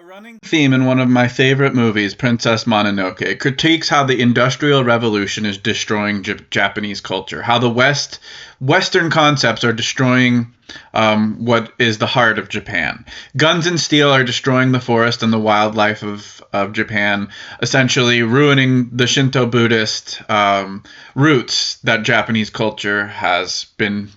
Running theme in one of my favorite movies, Princess Mononoke, critiques how the Industrial Revolution is destroying Japanese culture, how the Western concepts are destroying what is the heart of Japan. Guns and steel are destroying the forest and the wildlife of Japan, essentially ruining the Shinto Buddhist roots that Japanese culture has been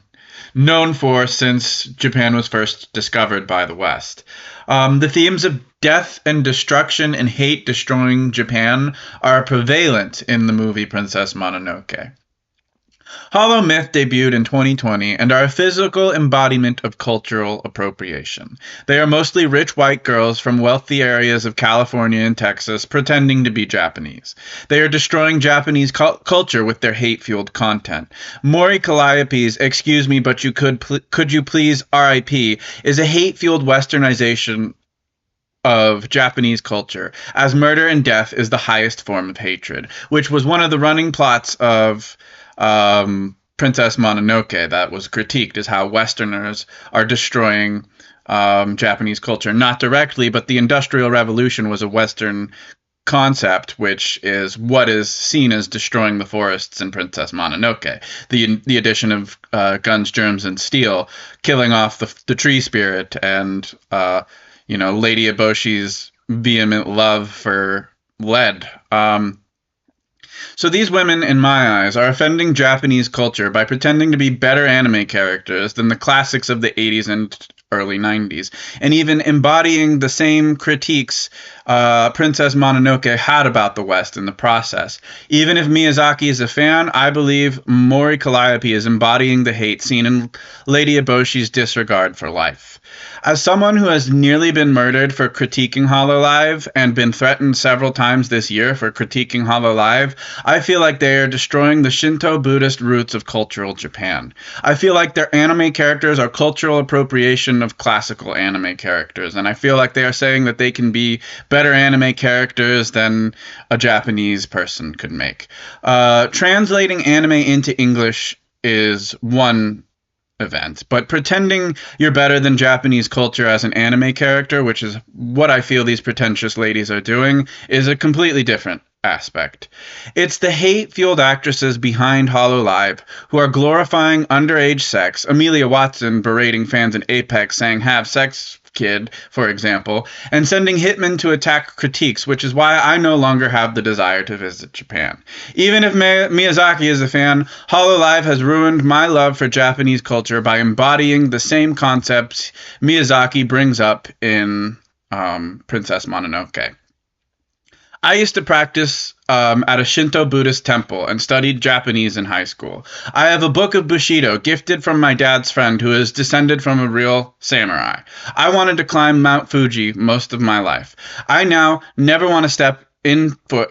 known for since Japan was first discovered by the West. The themes of death and destruction and hate destroying Japan are prevalent in the movie Princess Mononoke. HoloMyth debuted in 2020 and are a physical embodiment of cultural appropriation. They are mostly rich white girls from wealthy areas of California and Texas pretending to be Japanese. They are destroying Japanese culture with their hate-fueled content. Mori Calliope's "Excuse me, but you could you please R.I.P." is a hate-fueled westernization of Japanese culture, as murder and death is the highest form of hatred, which was one of the running plots of Princess Mononoke that was critiqued, is how Westerners are destroying Japanese culture. Not directly, but the Industrial Revolution was a Western concept, which is what is seen as destroying the forests in Princess Mononoke. The addition of guns, germs, and steel, killing off the tree spirit, and Lady Eboshi's vehement love for lead. So these women, in my eyes, are offending Japanese culture by pretending to be better anime characters than the classics of the 80s and early 90s, and even embodying the same critiques Princess Mononoke had about the West in the process. Even if Miyazaki is a fan, I believe Mori Calliope is embodying the hate seen in Lady Eboshi's disregard for life. As someone who has nearly been murdered for critiquing HoloLive and been threatened several times this year for critiquing HoloLive, I feel like they are destroying the Shinto Buddhist roots of cultural Japan. I feel like their anime characters are cultural appropriation of classical anime characters, and I feel like they are saying that they can be better anime characters than a Japanese person could make. Translating anime into English is one event, but pretending you're better than Japanese culture as an anime character, which is what I feel these pretentious ladies are doing, is a completely different aspect. It's the hate-fueled actresses behind HoloLive who are glorifying underage sex, Amelia Watson berating fans in Apex saying "have sex, kid," for example, and sending hitmen to attack critiques, which is why I no longer have the desire to visit Japan. Even if Miyazaki is a fan, HoloLive has ruined my love for Japanese culture by embodying the same concepts Miyazaki brings up in Princess Mononoke. I used to practice at a Shinto Buddhist temple and studied Japanese in high school. I have a book of Bushido gifted from my dad's friend who is descended from a real samurai. I wanted to climb Mount Fuji most of my life. I now never want to step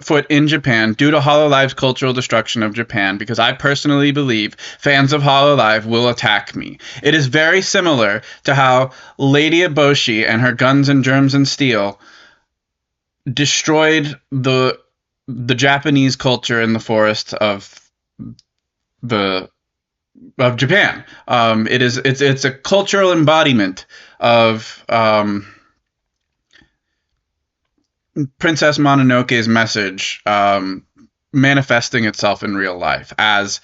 foot in Japan due to HoloLive's cultural destruction of Japan, because I personally believe fans of HoloLive will attack me. It is very similar to how Lady Eboshi and her guns and germs and steel destroyed the Japanese culture in the forests of Japan. It's a cultural embodiment of Princess Mononoke's message manifesting itself in real life, as,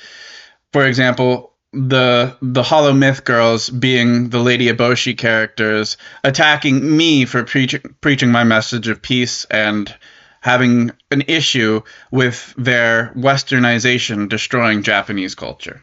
for example, the HoloMyth girls being the Lady Eboshi characters attacking me for preaching my message of peace and having an issue with their westernization destroying Japanese culture.